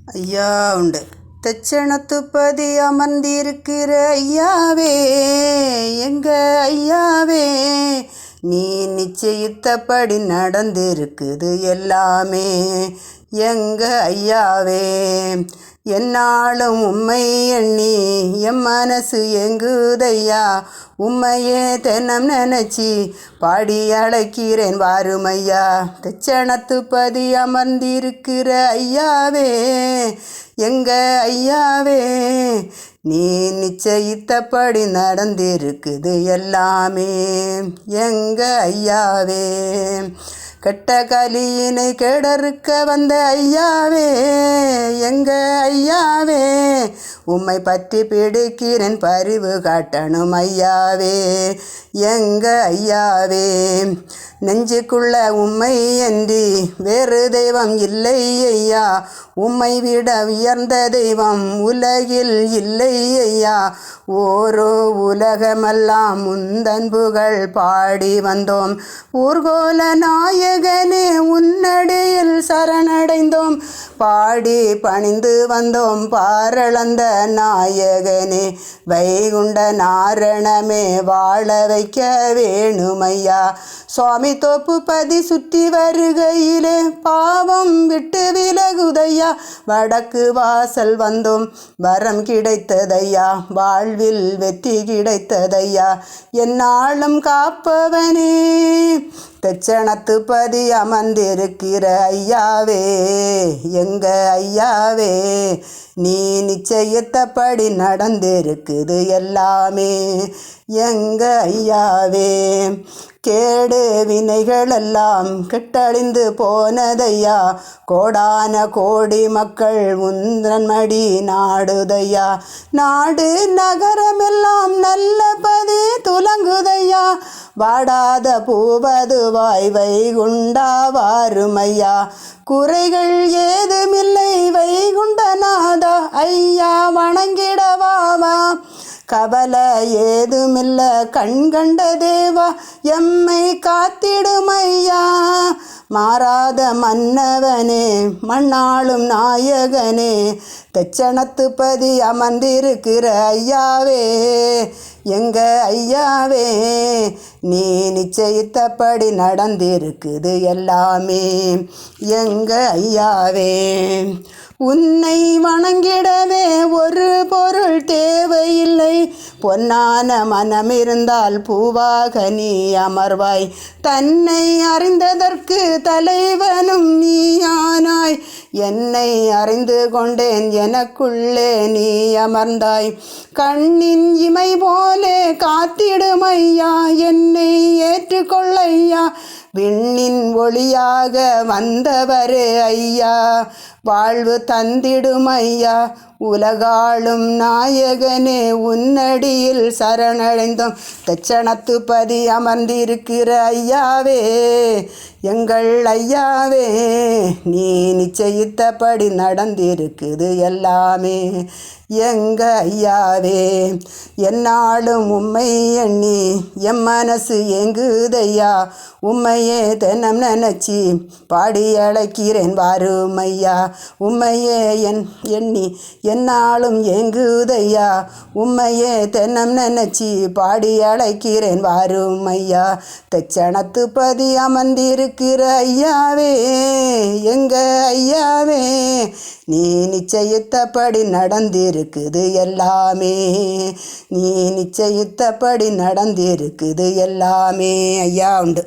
ஐயா உண்டு. தெச்சணத்துப்பதி அமர்ந்திருக்கிற ஐயாவே, எங்க ஐயாவே, நீ நிச்சயித்தபடி நடந்திருக்குது எல்லாமே. எங்க ஐயாவே, என்னாலும் உம்மை எண்ணி என் மனசு எங்குதையா. உம்மையே தென்னம் நினைச்சி பாடி அழைக்கிறேன் வாருமையா. தெச்சணத்துப்பதி அமர்ந்திருக்கிற ஐயாவே, எங்க ஐயாவே, நீ நிச்சயித்தபடி நடந்திருக்குது எல்லாமே. எங்க ஐயாவே, கெட்ட கலியினை கெடறுக்க வந்த ஐயாவே, எங்க ஐயாவே, உம்மை பற்றி பிடிக்கிறேன் பரிவு காட்டணும் ஐயாவே. எங்க ஐயாவே, நெஞ்சுக்குள்ள உம்மை அன்றி வேறு தெய்வம் இல்லை ஐயா. உம்மை விட உயர்ந்த தெய்வம் உலகில் இல்லை ஐயா. ஓரோ உலகமெல்லாம் முந்தன் புகழ் பாடி வந்தோம். ஊர்கோல நாயகனே உன்னடியில் சரணடைந்தோம். பாடி பணிந்து வந்தோம் பாரளந்த நாயகனே. வைகுண்ட நாரணமே வாழ வைக்க வேணுமையா. சுவாமி தோப்புப்பதி சுற்றி வருகையிலே பாவம் விட்டு விலகுதையா. வடக்கு வாசல் வந்தோம் வரம் கிடைத்ததையா. வாழ்வில் வெற்றி கிடைத்ததையா. என்னாலும் காப்பவனே, தெச்சணத்துப்பதி அமர்ந்திருக்கிற ஐயாவே, எங்க ஐயாவே, நீ நிச்சயித்தபடி நடந்திருக்குது எல்லாமே. எங்க ஐயாவே, கேடு வினைகளெல்லாம் கெட்டழிந்து போனதையா. கோடான கோடி மக்கள் உந்தன் மடி நாடுதையா. நாடு நகரமெல்லாம் நல்லபதி துலங்குதையா. வாடாத பூவதுவாய் வைகுண்டா வாருமையா. குறைகள் ஏதுமில்லை வைகுண்டநாதா ஐயா வணங்கிடவாவா. கவலை ஏதுமில்ல கண்கண்ட தேவா எம்மை காத்திடுமையா. மாறாத மன்னவனே மண்ணாளும் நாயகனே, தெச்சணத்துப்பதி அமர்ந்திருக்கிற ஐயாவே, எங்க ஐயாவே, நீ நிச்சயித்தபடி நடந்திருக்குது எல்லாமே. எங்க ஐயாவே, உன்னை வணங்கிடவே ஒரு பொருள் தேவையில்லை. பொன்னான மனம் இருந்தால் பூவாக நீ அமர்வாய். தன்னை அறிந்ததற்கு தலைவனும் நீயானாய். என்னை அறிந்து கொண்டேன் எனக்குள்ளே நீ அமர்ந்தாய். கண்ணின் இமை போலே காத்திடுமையா. என்னை ஏற்றுக்கொள்ளையா. விண்ணின் ஒளியாக வந்தவரே ஐயா. வாழ்வு தந்திடுமையா. உலகாளும் நாயகனே உன்னடியில் சரணடைந்தோம். தெச்சணத்துப்பதி அமர்ந்திருக்கிற ஐயாவே, எங்கள் ஐயாவே, நீ நிச்சயித்தபடி நடந்திருக்குது எல்லாமே. எங்க ஐயாவே, என்னாலும் உம்மை எண்ணி என் மனசு எங்குதையா. உம்மையே தினம் நினைச்சி பாடி அழைக்கிறேன் வாருமையா. உம்மையே எண்ணி என்னாலும் எங்குதையா. உம்மையே தினம் நினைச்சி பாடி அழைக்கிறேன் வாருமையா. தெச்சணத்துப்பதி அமர்ந்திருக்கிற ஐயாவே, எங்க ஐயாவே, நீ நிச்சயித்தபடி நடந்திருக்குது எல்லாமே. நீ நிச்சயித்தபடி நடந்திருக்குது எல்லாமே. ஐயா உண்டு.